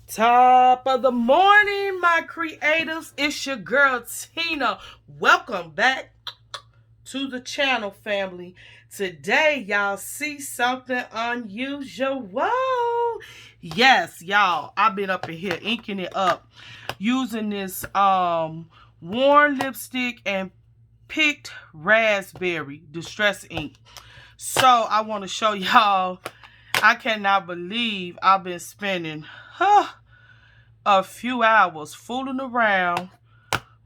Top of the morning, my creators. It's your girl Tina. Welcome back to the channel, family. Today, y'all see something unusual. Yes, y'all. I've been up in here inking it up using this worn lipstick and picked raspberry distress ink. So I want to show y'all. I cannot believe I've been spending a few hours fooling around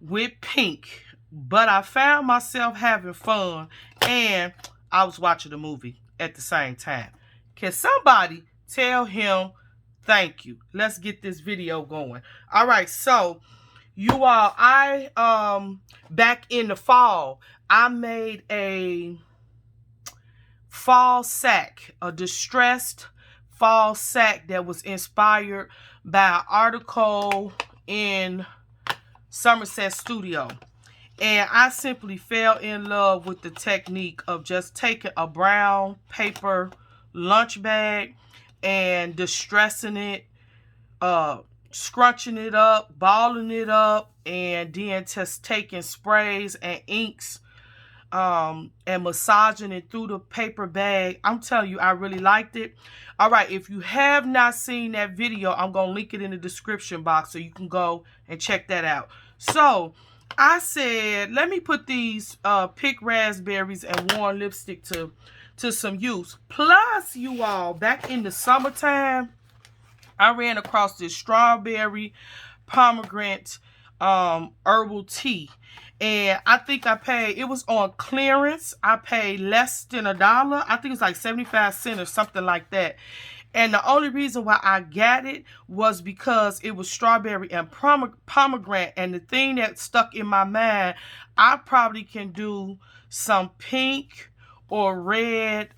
with pink, but I found myself having fun and I was watching a movie at the same time. Can somebody tell him thank you? Let's get this video going. All right, so you all, back in the fall, I made a fall sack, a distressed fall sack that was inspired by an article in Somerset Studio. And I simply fell in love with the technique of just taking a brown paper lunch bag and distressing it, scrunching it up, balling it up, and then just taking sprays and inks and massaging it through the paper bag. I'm telling you, I really liked it. All right, if you have not seen that video, I'm going to link it in the description box so you can go and check that out. So I said, let me put these picked raspberries and worn lipstick to some use. Plus, you all, back in the summertime, I ran across this strawberry pomegranate herbal tea. And I think I paid, it was on clearance. I paid less than $1. I think it's like 75 cents or something like that. And the only reason why I got it was because it was strawberry and pomegranate. And the thing that stuck in my mind, I probably can do some pink or red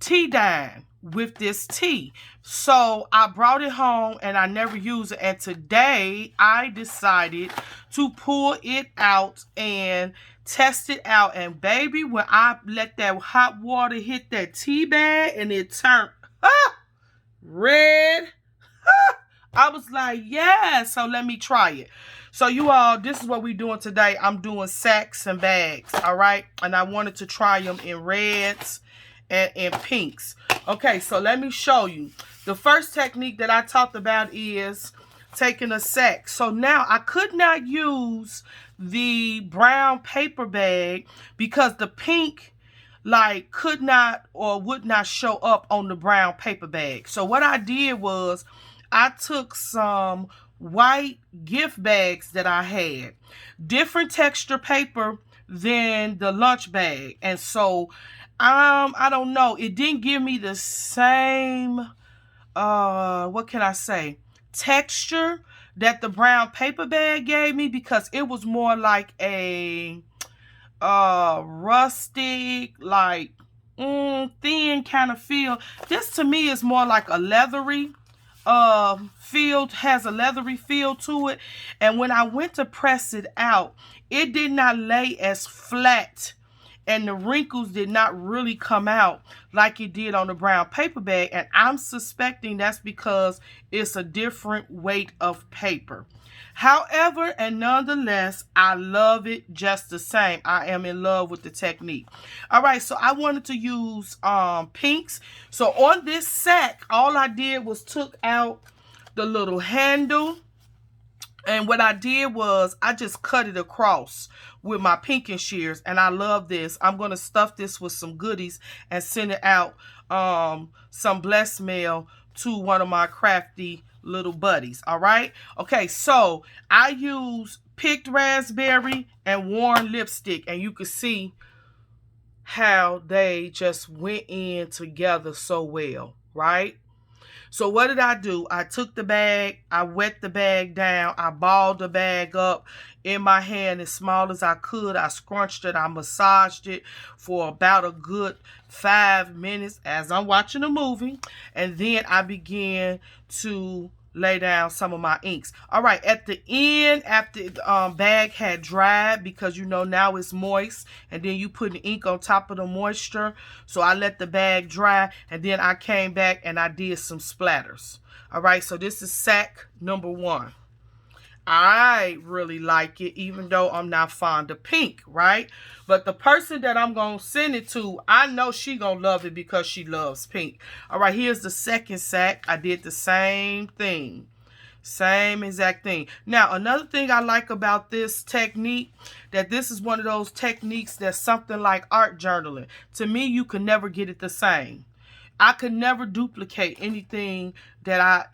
tea dye with this tea. So I brought it home and I never used it. And today I decided to pull it out and test it out. And baby, when I let that hot water hit that tea bag and it turned red, I was like, yeah, so let me try it. So you all, this is what we're doing today. I'm doing sacks and bags, all right? And I wanted to try them in reds and in pinks. Okay, so let me show you. The first technique that I talked about is taking a sack. So now I could not use the brown paper bag because the pink like could not or would not show up on the brown paper bag. So what I did was I took some white gift bags that I had, different texture paper than the lunch bag. And so I don't know, it didn't give me the same what can I say, texture that the brown paper bag gave me, because it was more like a rustic, like thin kind of feel. This to me is more like a leathery feel, has a leathery feel to it. And when I went to press it out, it did not lay as flat and the wrinkles did not really come out like it did on the brown paper bag. And I'm suspecting that's because it's a different weight of paper. However, and nonetheless, I love it just the same. I am in love with the technique. All right, so I wanted to use pinks. So on this sack, all I did was took out the little handle. And what I did was I just cut it across with my pinking shears. And I love this. I'm going to stuff this with some goodies and send it out some blessed mail to one of my crafty little buddies. All right. Okay. So I use picked raspberry and worn lipstick. And you can see how they just went in together so well. Right. So what did I do? I took the bag, I wet the bag down, I balled the bag up in my hand as small as I could. I scrunched it, I massaged it for about a good 5 minutes as I'm watching a movie. And then I began to lay down some of my inks. All right, at the end, after the bag had dried, because you know now it's moist, and then you put the ink on top of the moisture. So I let the bag dry, and then I came back and I did some splatters. All right, so this is sack number 1. I really like it, even though I'm not fond of pink, right? But the person that I'm going to send it to, I know she going to love it because she loves pink. All right, here's the second sack. I did the same thing. Same exact thing. Now, another thing I like about this technique, that this is one of those techniques that's something like art journaling. To me, you can never get it the same. I could never duplicate anything that I,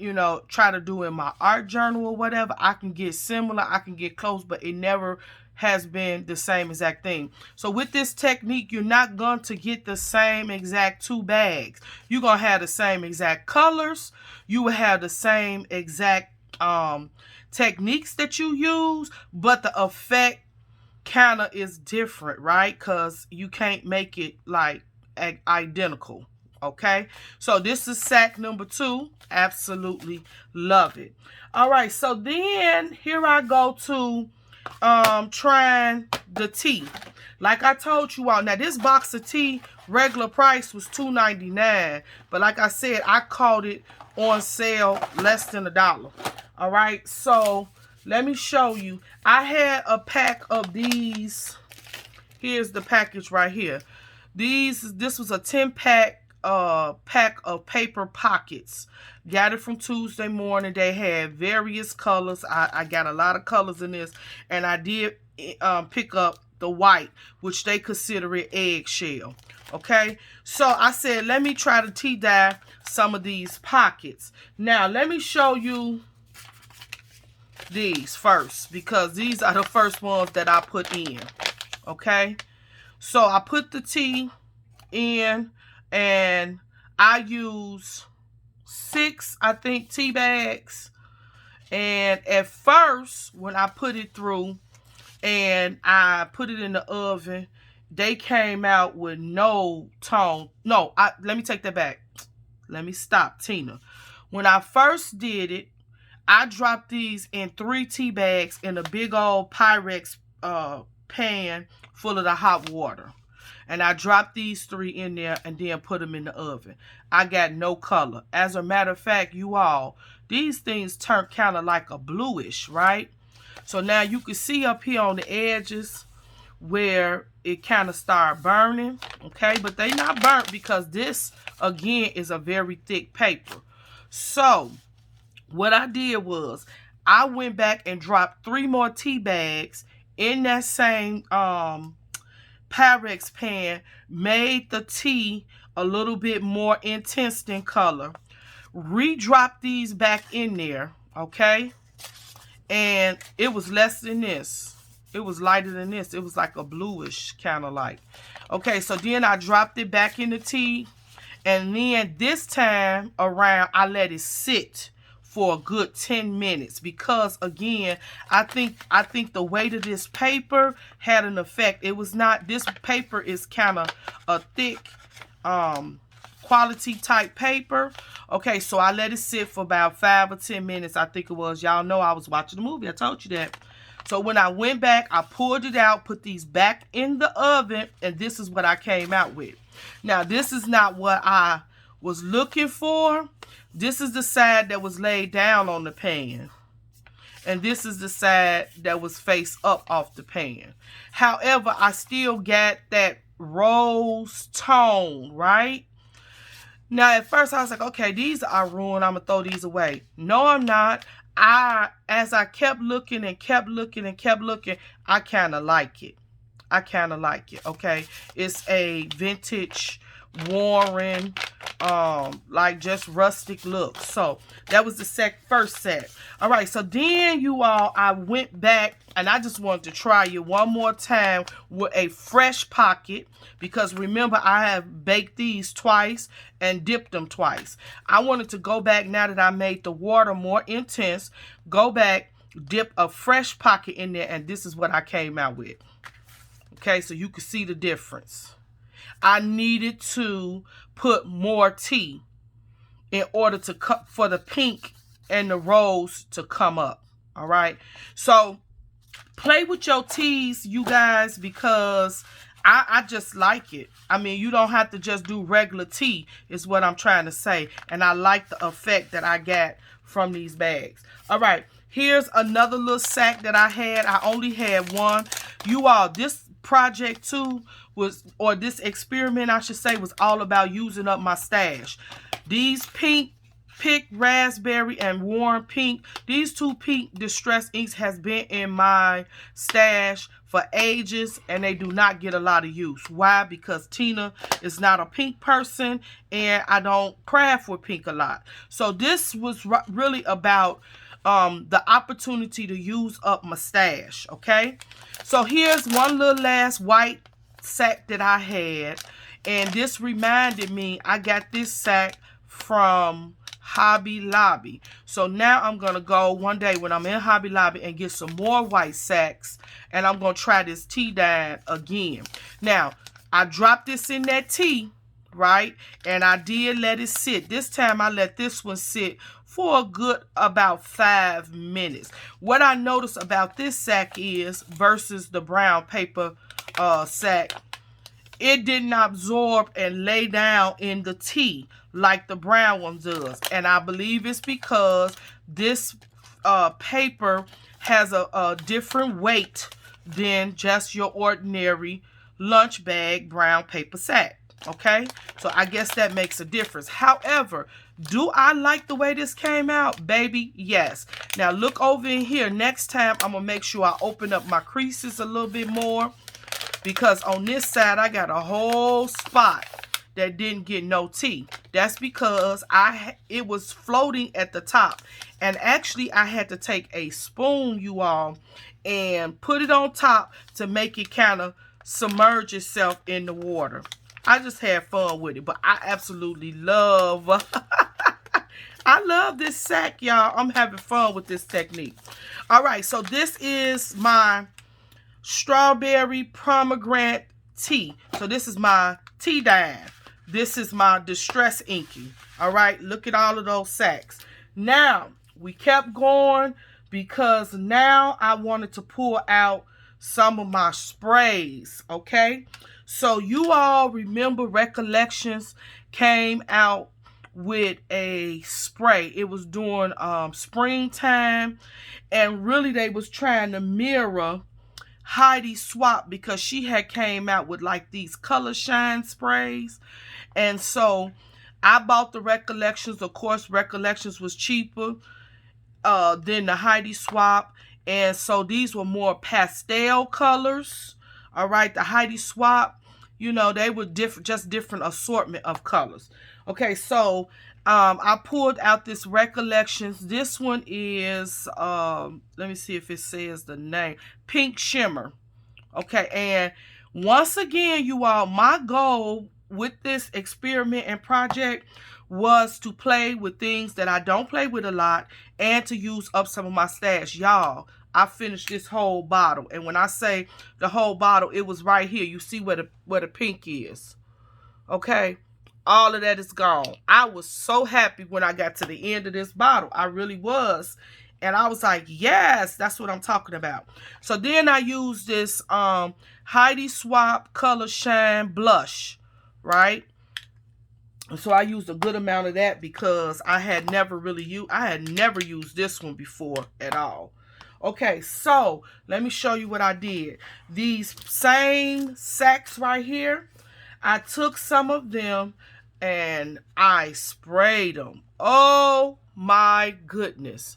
try to do in my art journal or whatever. I can get similar, I can get close, but it never has been the same exact thing. So with this technique, you're not going to get the same exact 2 bags. You're going to have the same exact colors. You will have the same exact techniques that you use, but the effect kind of is different, right? Because you can't make it like identical. Okay, so this is sack number 2. Absolutely love it. All right, so then here I go to trying the tea. Like I told you all, now this box of tea regular price was $2.99, but like I said, I caught it on sale less than $1. All right, so let me show you. I had a pack of these. Here's the package right here. This was a 10-pack pack of paper pockets. Got it from Tuesday Morning. They had various colors. I got a lot of colors in this, and I did pick up the white, which they consider it eggshell. Okay, so I said, let me try to tea dye some of these pockets. Now let me show you these first, because these are the first ones that I put in. Okay, so I put the tea in, and I use 6, I think, tea bags. And at first, when I put it through and I put it in the oven, they came out with no tone. No, let me take that back. Let me stop, Tina. When I first did it, I dropped these in 3 tea bags in a big old Pyrex pan full of the hot water. And I dropped these 3 in there and then put them in the oven. I got no color. As a matter of fact, you all, these things turn kind of like a bluish, right? So now you can see up here on the edges where it kind of started burning, okay? But they not burnt because this, again, is a very thick paper. So what I did was I went back and dropped 3 more tea bags in that same Pyrex pan, made the tea a little bit more intense in color, re-dropped these back in there, okay? And it was less than this. It was lighter than this. It was like a bluish kind of like. Okay, so then I dropped it back in the tea, and then this time around I let it sit for a good 10 minutes, because again, I think the weight of this paper had an effect. It was not, this paper is kind of a thick quality type paper. Okay, so I let it sit for about 5 or 10 minutes, I think it was. Y'all know I was watching the movie. I told you that. So when I went back, I pulled it out, put these back in the oven, and this is what I came out with. Now, this is not what I was looking for. This is the side that was laid down on the pan. And this is the side that was face up off the pan. However, I still got that rose tone, right? Now, at first, I was like, okay, these are ruined. I'm going to throw these away. No, I'm not. As I kept looking and kept looking and kept looking, I kind of like it. I kind of like it, okay? It's a vintage Warren, like just rustic look. So that was the first set. All right, so then you all, I went back and I just wanted to try it one more time with a fresh pocket, because remember, I have baked these twice and dipped them twice. I wanted to go back, now that I made the water more intense, go back, dip a fresh pocket in there, and this is what I came out with. Okay, so you can see the difference. I needed to put more tea in order to cut for the pink and the rows to come up. All right. So play with your tees, you guys, because I just like it. I mean, you don't have to just do regular tee is what I'm trying to say. And I like the effect that I got from these bags. All right. Here's another little sack that I had. I only had one. You all, this project too was, or this experiment, I should say, was all about using up my stash. These pink Pick Raspberry and Warm Pink. These two pink distress inks has been in my stash for ages, and they do not get a lot of use. Why? Because Tina is not a pink person, and I don't craft with pink a lot. So this was really about the opportunity to use up my stash, okay? So here's one little last white sack that I had, and this reminded me, I got this sack from Hobby Lobby. So now I'm going to go one day when I'm in Hobby Lobby and get some more white sacks, and I'm going to try this tea dye again. Now, I dropped this in that tea, right? And I did let it sit. This time I let this one sit for a good about 5 minutes. What I noticed about this sack is, versus the brown paper sack, it didn't absorb and lay down in the tea like the brown one does. And I believe it's because this paper has a different weight than just your ordinary lunch bag brown paper sack. Okay, so I guess that makes a difference. However, do I like the way this came out? Baby, yes. Now look over in here. Next time I'm gonna make sure I open up my creases a little bit more, because on this side I got a whole spot that didn't get no tea. That's because it was floating at the top, and actually I had to take a spoon, you all, and put it on top to make it kind of submerge itself in the water. I just had fun with it, but I absolutely love I love this sack, y'all. I'm having fun with this technique. All right, so this is my strawberry pomegranate tea. So this is my tea dye. This is my distress inking. All right, look at all of those sacks. Now, we kept going because now I wanted to pull out some of my sprays, okay? So you all remember Recollections came out with a spray. It was during springtime, and really they was trying to mirror Heidi Swap, because she had came out with like these color shine sprays. And so I bought the Recollections. Of course, Recollections was cheaper than the Heidi Swap, and so these were more pastel colors. All right, the Heidi Swap, you know, they were different, just different assortment of colors. Okay, so I pulled out this Recollections. This one is let me see if it says the name, Pink Shimmer. Okay, and once again, you all, my goal with this experiment and project was to play with things that I don't play with a lot, and to use up some of my stash. Y'all, I finished this whole bottle, and when I say the whole bottle, it was right here. You see where the pink is. Okay, all of that is gone. I was so happy when I got to the end of this bottle. I really was. And I was like, yes, that's what I'm talking about. So then I used this Heidi Swap Color Shine Blush, right? So I used a good amount of that because I had never used this one before at all. Okay, so let me show you what I did. These same sacks right here, I took some of them and I sprayed them. Oh my goodness.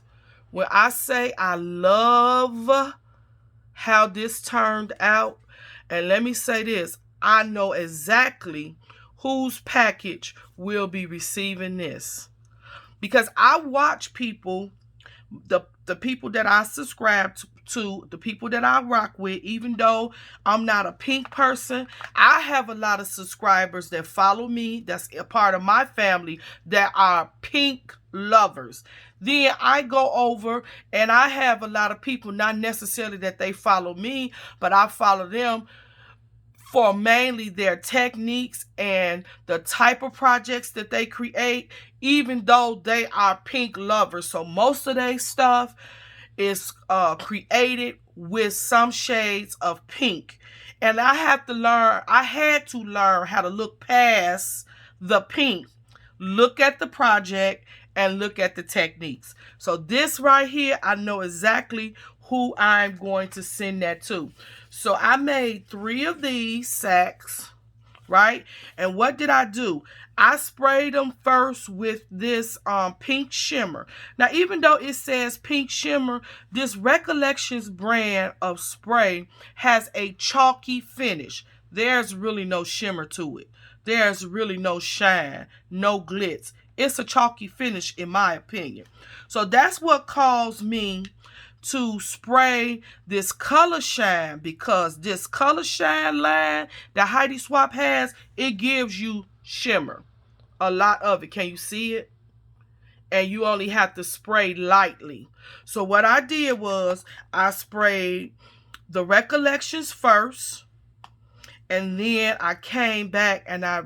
When I say I love how this turned out, and let me say this, I know exactly whose package will be receiving this. Because I watch people, the people that I subscribe to, the people that I rock with, even though I'm not a pink person, I have a lot of subscribers that follow me, that's a part of my family, that are pink lovers. Then I go over and I have a lot of people, not necessarily that they follow me, but I follow them for mainly their techniques and the type of projects that they create, even though they are pink lovers. So most of their stuff is created with some shades of pink. And I had to learn how to look past the pink, look at the project, and look at the techniques. So this right here, I know exactly who I'm going to send that to. So I made 3 of these sacks, right? And what did I do? I sprayed them first with this pink shimmer. Now, even though it says pink shimmer, this Recollections brand of spray has a chalky finish. There's really no shimmer to it. There's really no shine, no glitz. It's a chalky finish in my opinion. So that's what caused me to spray this Color Shine, because this Color Shine line that Heidi Swapp has, it gives you shimmer. A lot of it. Can you see it? And you only have to spray lightly. So what I did was I sprayed the Recollections first, and then I came back and I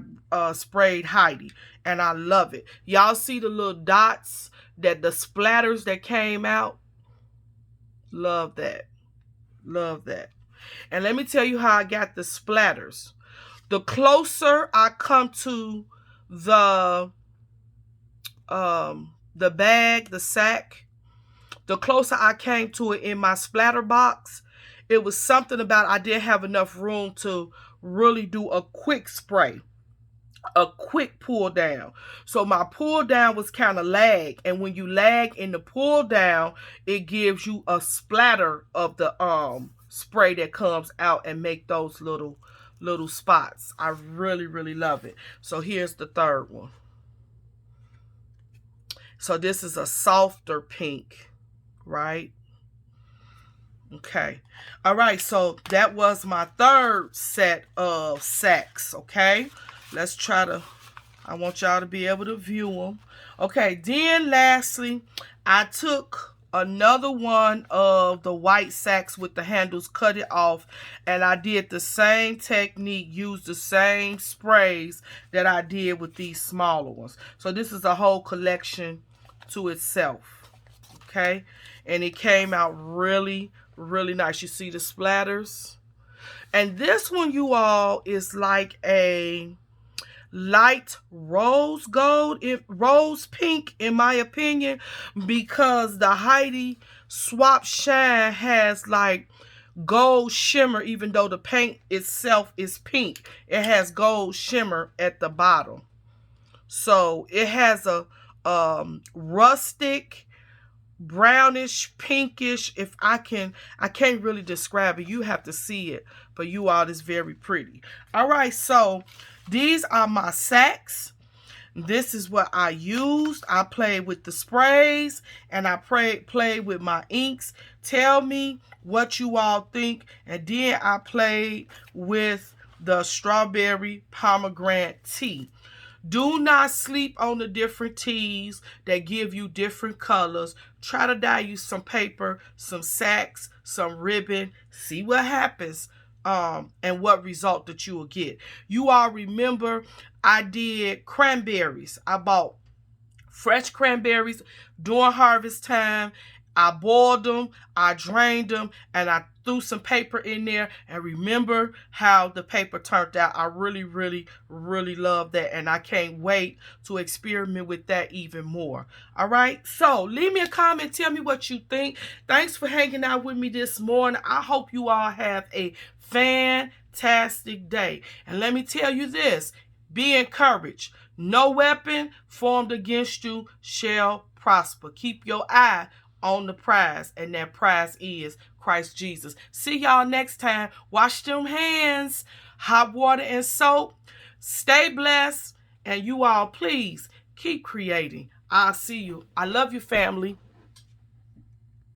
sprayed Heidi, and I love it. Y'all see the little dots, that the splatters that came out? Love that. Love that. And let me tell you how I got the splatters. The closer I come to the bag, the sack, the closer I came to it in my splatter box. It was something about I didn't have enough room to really do a quick spray, a quick pull down. So my pull down was kind of lag, and when you lag in the pull down, it gives you a splatter of the spray that comes out and make those little spots. I really love it. So here's the third one. So this is a softer pink, right? Okay. All right, so that was my third set of sacks, okay? Let's try to, I want y'all to be able to view them. Okay, then lastly, I took another one of the white sacks with the handles, cut it off, and I did the same technique, used the same sprays that I did with these smaller ones. So this is a whole collection to itself, okay? And it came out really nice. You see the splatters? And this one, you all, is like a light rose gold, rose pink in my opinion, because the Heidi Swapp Shine has like gold shimmer, even though the paint itself is pink. It has gold shimmer at the bottom. So it has a rustic, brownish, pinkish, I can't really describe it. You have to see it. But you all, it's very pretty. All right, so these are my sacks. This is what I used. I played with the sprays, and I played with my inks. Tell me what you all think. And then I played with the strawberry pomegranate tea. Do not sleep on the different teas that give you different colors. Try to dye you some paper, some sacks, some ribbon. See what happens and what result that you will get. You all remember I did cranberries. I bought fresh cranberries during harvest time. I boiled them, I drained them, and I threw some paper in there. And remember how the paper turned out. I really love that. And I can't wait to experiment with that even more. All right. So leave me a comment. Tell me what you think. Thanks for hanging out with me this morning. I hope you all have a fantastic day. And let me tell you this. Be encouraged. No weapon formed against you shall prosper. Keep your eye on the prize, and that prize is Christ Jesus. See y'all next time. Wash them hands, hot water and soap. Stay blessed, and you all please keep creating. I'll see you. I love you, family.